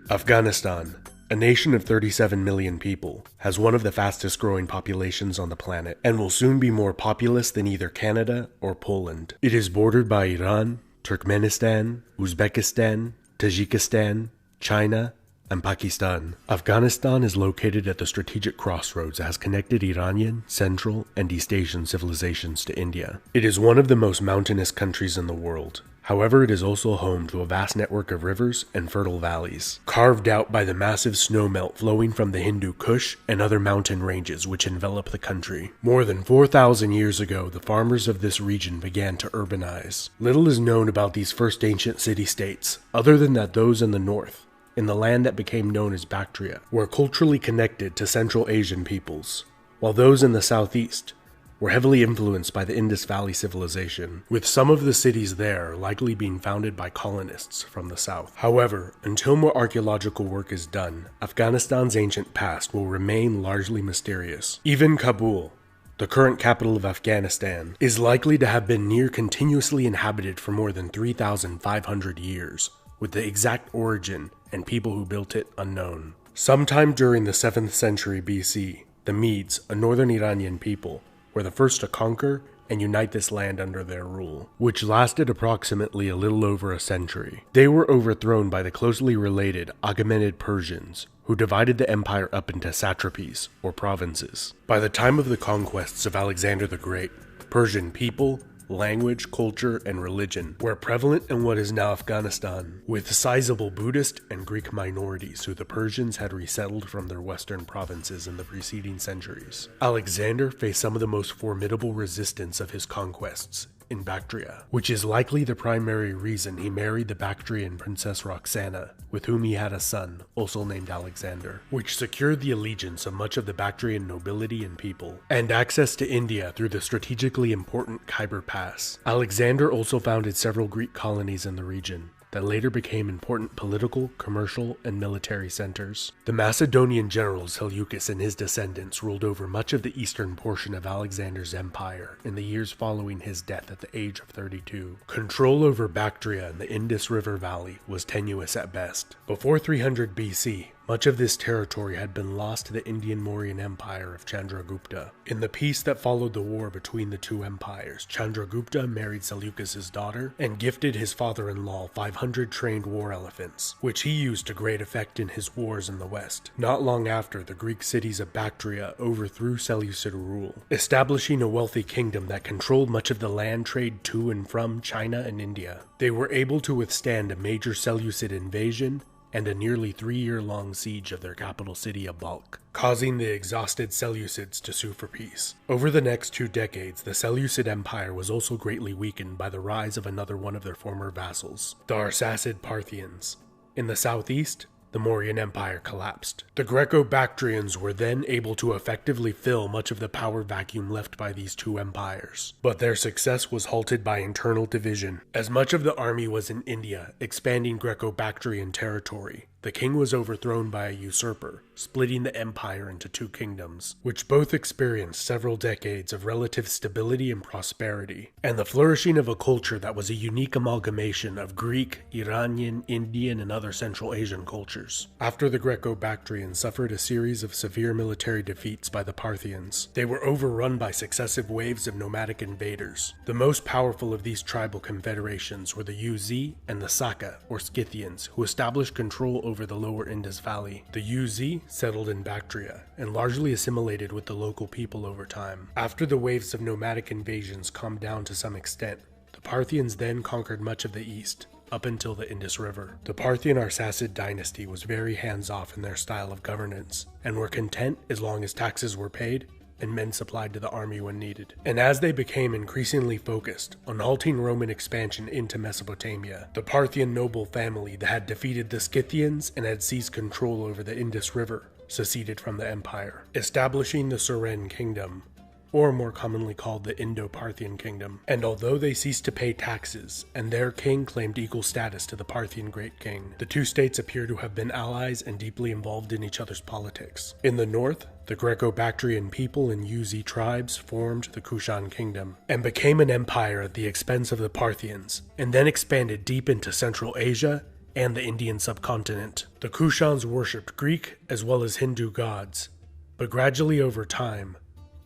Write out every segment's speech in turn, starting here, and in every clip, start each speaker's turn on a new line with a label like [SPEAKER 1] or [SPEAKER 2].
[SPEAKER 1] Afghanistan, a nation of 37 million people, has one of the fastest growing populations on the planet and will soon be more populous than either Canada or Poland. It is bordered by Iran, Turkmenistan, Uzbekistan, Tajikistan, China, and Pakistan. Afghanistan is located at the strategic crossroads that has connected Iranian, Central, and East Asian civilizations to India. It is one of the most mountainous countries in the world. However, it is also home to a vast network of rivers and fertile valleys, carved out by the massive snowmelt flowing from the Hindu Kush and other mountain ranges which envelop the country. More than 4,000 years ago, the farmers of this region began to urbanize. Little is known about these first ancient city-states, other than that those in the north, in the land that became known as Bactria, were culturally connected to Central Asian peoples, while those in the southeast were heavily influenced by the Indus Valley civilization, with some of the cities there likely being founded by colonists from the south. However, until more archaeological work is done, Afghanistan's ancient past will remain largely mysterious. Even Kabul, the current capital of Afghanistan, is likely to have been near continuously inhabited for more than 3,500 years, with the exact origin and people who built it unknown. Sometime during the 7th century BC, the Medes, a northern Iranian people, were the first to conquer and unite this land under their rule, which lasted approximately a little over a century. They were overthrown by the closely related Achaemenid Persians, who divided the empire up into satrapies, or provinces. By the time of the conquests of Alexander the Great, Persian people, language, culture, and religion were prevalent in what is now Afghanistan, with sizable Buddhist and Greek minorities who the Persians had resettled from their western provinces in the preceding centuries. Alexander faced some of the most formidable resistance of his conquests in Bactria, which is likely the primary reason he married the Bactrian princess Roxana, with whom he had a son, also named Alexander, which secured the allegiance of much of the Bactrian nobility and people, and access to India through the strategically important Khyber Pass. Alexander also founded several Greek colonies in the region that later became important political, commercial, and military centers. The Macedonian general Seleucus and his descendants ruled over much of the eastern portion of Alexander's empire in the years following his death at the age of 32. Control over Bactria and the Indus River Valley was tenuous at best. Before 300 BC, much of this territory had been lost to the Indian-Mauryan Empire of Chandragupta. In the peace that followed the war between the two empires, Chandragupta married Seleucus's daughter and gifted his father-in-law 500 trained war elephants, which he used to great effect in his wars in the west. Not long after, the Greek cities of Bactria overthrew Seleucid rule, establishing a wealthy kingdom that controlled much of the land trade to and from China and India. They were able to withstand a major Seleucid invasion and a nearly 3-year-long siege of their capital city of Balkh, causing the exhausted Seleucids to sue for peace. Over the next 2 decades, the Seleucid Empire was also greatly weakened by the rise of another one of their former vassals, the Arsacid Parthians. In the southeast, the Mauryan Empire collapsed. The Greco-Bactrians were then able to effectively fill much of the power vacuum left by these two empires. But their success was halted by internal division. As much of the army was in India, expanding Greco-Bactrian territory, the king was overthrown by a usurper, splitting the empire into 2 kingdoms, which both experienced several decades of relative stability and prosperity, and the flourishing of a culture that was a unique amalgamation of Greek, Iranian, Indian, and other Central Asian cultures. After the Greco-Bactrians suffered a series of severe military defeats by the Parthians, they were overrun by successive waves of nomadic invaders. The most powerful of these tribal confederations were the Uz and the Saka, or Scythians, who established control over the lower Indus Valley. The Uz settled in Bactria and largely assimilated with the local people over time. After the waves of nomadic invasions calmed down to some extent, the Parthians then conquered much of the east, up until the Indus River. The Parthian Arsacid dynasty was very hands-off in their style of governance, and were content as long as taxes were paid and men supplied to the army when needed. And as they became increasingly focused on halting Roman expansion into Mesopotamia, the Parthian noble family that had defeated the Scythians and had seized control over the Indus River seceded from the empire, establishing the Suren kingdom, or more commonly called the Indo-Parthian kingdom. And although they ceased to pay taxes, and their king claimed equal status to the Parthian Great King, the two states appear to have been allies and deeply involved in each other's politics. In the north, the Greco-Bactrian people and Uz tribes formed the Kushan kingdom, and became an empire at the expense of the Parthians, and then expanded deep into Central Asia and the Indian subcontinent. The Kushans worshipped Greek as well as Hindu gods, but gradually over time,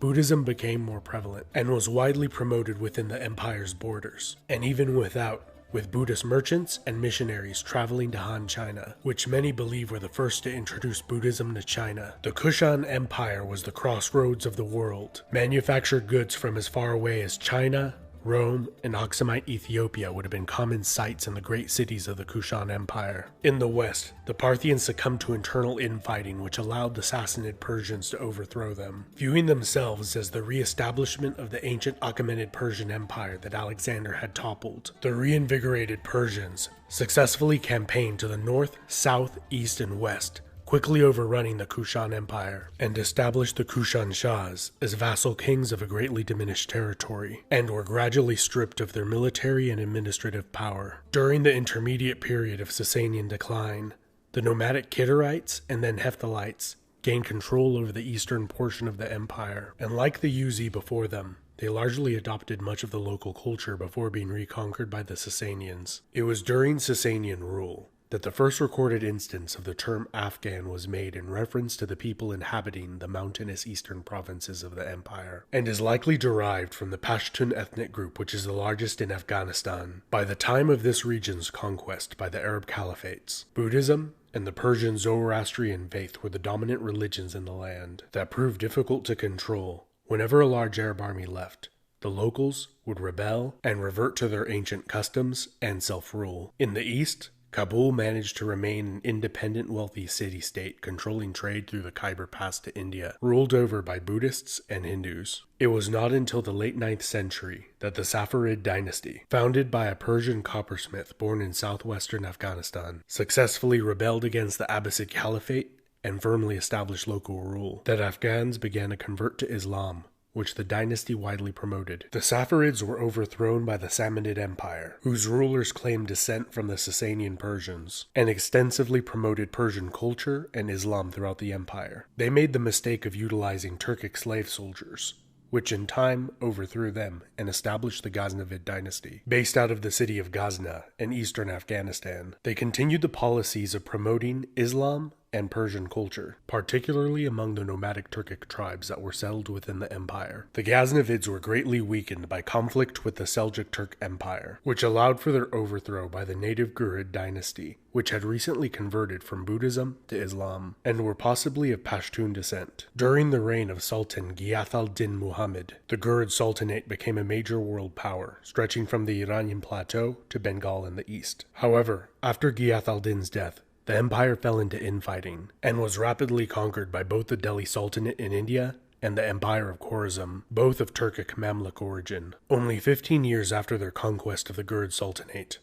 [SPEAKER 1] Buddhism became more prevalent and was widely promoted within the empire's borders, and even without, with Buddhist merchants and missionaries traveling to Han China, which many believe were the first to introduce Buddhism to China. The Kushan Empire was the crossroads of the world. Manufactured goods from as far away as China, Rome, and Aksumite Ethiopia would have been common sights in the great cities of the Kushan Empire. In the west, the Parthians succumbed to internal infighting which allowed the Sassanid Persians to overthrow them. Viewing themselves as the re-establishment of the ancient Achaemenid Persian Empire that Alexander had toppled, the reinvigorated Persians successfully campaigned to the north, south, east, and west, quickly overrunning the Kushan Empire, and established the Kushan Shahs as vassal kings of a greatly diminished territory, and were gradually stripped of their military and administrative power. During the intermediate period of Sasanian decline, the nomadic Kidarites and then Hephthalites gained control over the eastern portion of the empire, and like the Yuezhi before them, they largely adopted much of the local culture before being reconquered by the Sasanians. It was during Sasanian rule that the first recorded instance of the term Afghan was made in reference to the people inhabiting the mountainous eastern provinces of the empire, and is likely derived from the Pashtun ethnic group, which is the largest in Afghanistan. By the time of this region's conquest by the Arab caliphates, Buddhism and the Persian Zoroastrian faith were the dominant religions in the land that proved difficult to control. Whenever a large Arab army left, the locals would rebel and revert to their ancient customs and self-rule. In the east, Kabul managed to remain an independent, wealthy city-state controlling trade through the Khyber Pass to India, ruled over by Buddhists and Hindus. It was not until the late 9th century that the Safarid dynasty, founded by a Persian coppersmith born in southwestern Afghanistan, successfully rebelled against the Abbasid Caliphate and firmly established local rule, that Afghans began to convert to Islam, which the dynasty widely promoted. The Safarids were overthrown by the Samanid Empire, whose rulers claimed descent from the Sasanian Persians, and extensively promoted Persian culture and Islam throughout the empire. They made the mistake of utilizing Turkic slave soldiers, which in time overthrew them and established the Ghaznavid dynasty. Based out of the city of Ghazna in eastern Afghanistan, they continued the policies of promoting Islam and Persian culture, particularly among the nomadic Turkic tribes that were settled within the empire. The Ghaznavids were greatly weakened by conflict with the Seljuk Turk Empire, which allowed for their overthrow by the native Ghurid dynasty, which had recently converted from Buddhism to Islam, and were possibly of Pashtun descent. During the reign of Sultan Ghiyath al-Din Muhammad, the Ghurid Sultanate became a major world power, stretching from the Iranian plateau to Bengal in the east. However, after Ghiyath al-Din's death, the empire fell into infighting, and was rapidly conquered by both the Delhi Sultanate in India and the Empire of Khorasan, both of Turkic Mamluk origin. Only 15 years after their conquest of the Ghurid Sultanate,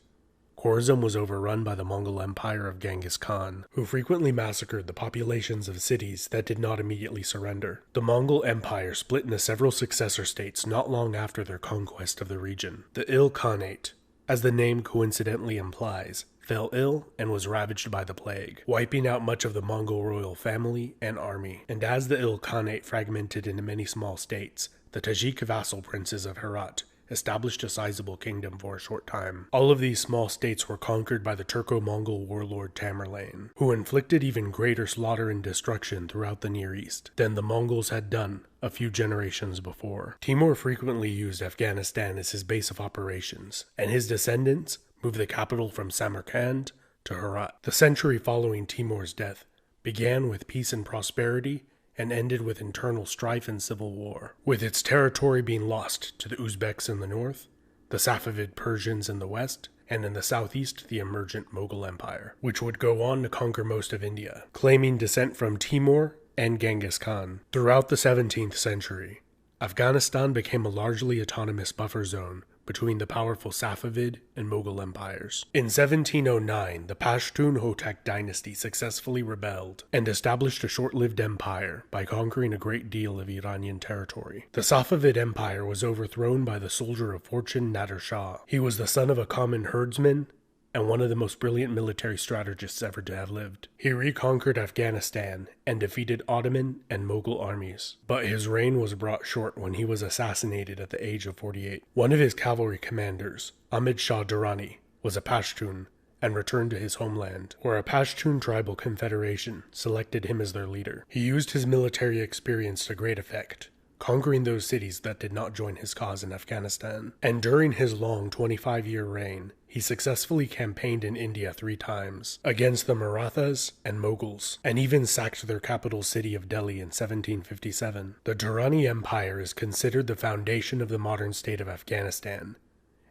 [SPEAKER 1] Khorasan was overrun by the Mongol Empire of Genghis Khan, who frequently massacred the populations of cities that did not immediately surrender. The Mongol Empire split into several successor states not long after their conquest of the region. The Il Khanate, as the name coincidentally implies, fell ill and was ravaged by the plague, wiping out much of the Mongol royal family and army. And as the Il Khanate fragmented into many small states, the Tajik vassal princes of Herat established a sizable kingdom for a short time. All of these small states were conquered by the Turco-Mongol warlord Tamerlane, who inflicted even greater slaughter and destruction throughout the Near East than the Mongols had done a few generations before. Timur frequently used Afghanistan as his base of operations, and his descendants moved the capital from Samarkand to Herat. The century following Timur's death began with peace and prosperity and ended with internal strife and civil war, with its territory being lost to the Uzbeks in the north, the Safavid Persians in the west, and in the southeast the emergent Mughal Empire, which would go on to conquer most of India, claiming descent from Timur and Genghis Khan. Throughout the 17th century, Afghanistan became a largely autonomous buffer zone between the powerful Safavid and Mughal empires. In 1709, the Pashtun Hotak dynasty successfully rebelled and established a short-lived empire by conquering a great deal of Iranian territory. The Safavid Empire was overthrown by the soldier of fortune Nader Shah. He was the son of a common herdsman and one of the most brilliant military strategists ever to have lived. He reconquered Afghanistan and defeated Ottoman and Mughal armies, but his reign was brought short when he was assassinated at the age of 48. One of his cavalry commanders, Ahmed Shah Durrani, was a Pashtun and returned to his homeland, where a Pashtun tribal confederation selected him as their leader. He used his military experience to great effect, conquering those cities that did not join his cause in Afghanistan. And during his long 25-year reign, he successfully campaigned in India 3 times against the Marathas and Mughals, and even sacked their capital city of Delhi in 1757. The Durrani Empire is considered the foundation of the modern state of Afghanistan,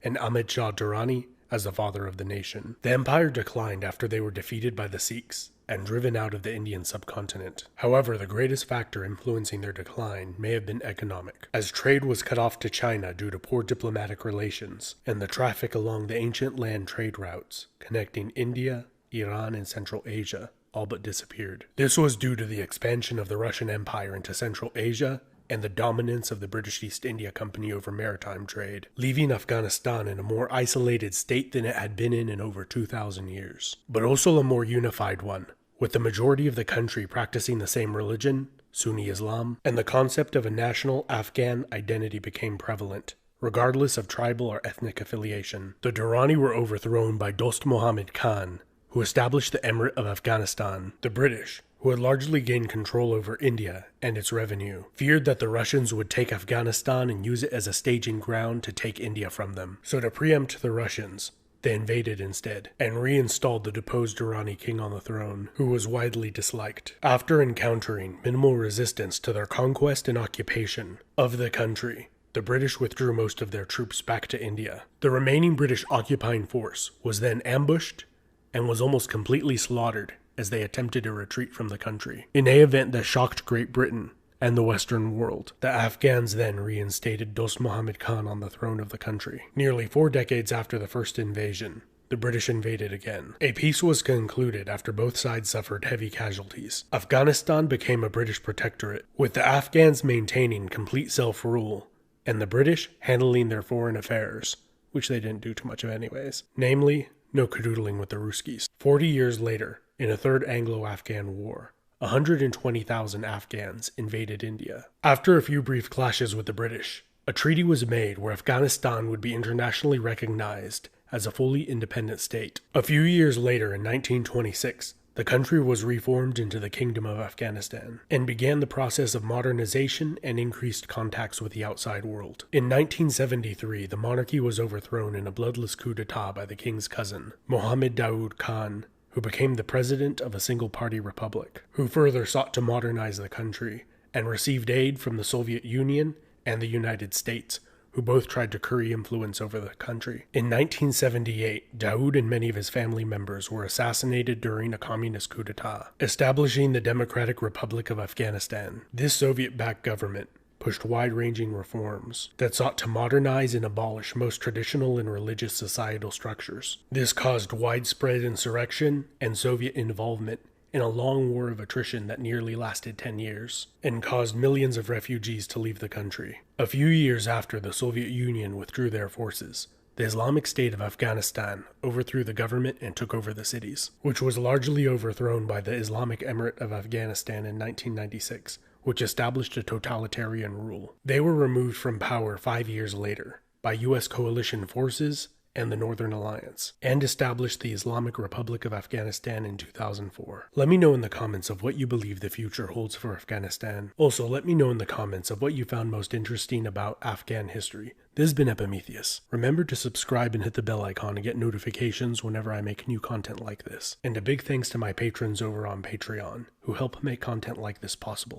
[SPEAKER 1] and Ahmad Shah Durrani as the father of the nation. The empire declined after they were defeated by the Sikhs and driven out of the Indian subcontinent. However, the greatest factor influencing their decline may have been economic, as trade was cut off to China due to poor diplomatic relations, and the traffic along the ancient land trade routes connecting India, Iran, and Central Asia all but disappeared. This was due to the expansion of the Russian Empire into Central Asia and the dominance of the British East India Company over maritime trade, leaving Afghanistan in a more isolated state than it had been in over 2,000 years, but also a more unified one, with the majority of the country practicing the same religion, Sunni Islam, and the concept of a national Afghan identity became prevalent, regardless of tribal or ethnic affiliation. The Durrani were overthrown by Dost Muhammad Khan, who established the Emirate of Afghanistan. The British, who had largely gained control over India and its revenue, feared that the Russians would take Afghanistan and use it as a staging ground to take India from them. So to preempt the Russians, they invaded instead, and reinstalled the deposed Durrani king on the throne, who was widely disliked. After encountering minimal resistance to their conquest and occupation of the country, the British withdrew most of their troops back to India. The remaining British occupying force was then ambushed and was almost completely slaughtered as they attempted to retreat from the country. In an event that shocked Great Britain and the Western world, the Afghans then reinstated Dost Muhammad Khan on the throne of the country. Nearly 4 decades after the first invasion, the British invaded again. A peace was concluded after both sides suffered heavy casualties. Afghanistan became a British protectorate, with the Afghans maintaining complete self-rule, and the British handling their foreign affairs, which they didn't do too much of anyways. Namely, no canoodling with the Ruskies. 40 years later, in a third Anglo-Afghan war, 120,000 Afghans invaded India. After a few brief clashes with the British, a treaty was made where Afghanistan would be internationally recognized as a fully independent state. A few years later, in 1926, the country was reformed into the Kingdom of Afghanistan and began the process of modernization and increased contacts with the outside world. In 1973, the monarchy was overthrown in a bloodless coup d'etat by the king's cousin, Mohammed Daoud Khan, who became the president of a single-party republic, who further sought to modernize the country and received aid from the Soviet Union and the United States, who both tried to curry influence over the country. In 1978, Daoud and many of his family members were assassinated during a communist coup d'etat, establishing the Democratic Republic of Afghanistan. This Soviet-backed government pushed wide-ranging reforms that sought to modernize and abolish most traditional and religious societal structures. This caused widespread insurrection and Soviet involvement in a long war of attrition that nearly lasted 10 years, and caused millions of refugees to leave the country. A few years after the Soviet Union withdrew their forces, the Islamic State of Afghanistan overthrew the government and took over the cities, which was largely overthrown by the Islamic Emirate of Afghanistan in 1996, which established a totalitarian rule. They were removed from power 5 years later by U.S. coalition forces and the Northern Alliance, and established the Islamic Republic of Afghanistan in 2004. Let me know in the comments of what you believe the future holds for Afghanistan. Also, let me know in the comments of what you found most interesting about Afghan history. This has been Epimetheus. Remember to subscribe and hit the bell icon to get notifications whenever I make new content like this. And a big thanks to my patrons over on Patreon, who help make content like this possible.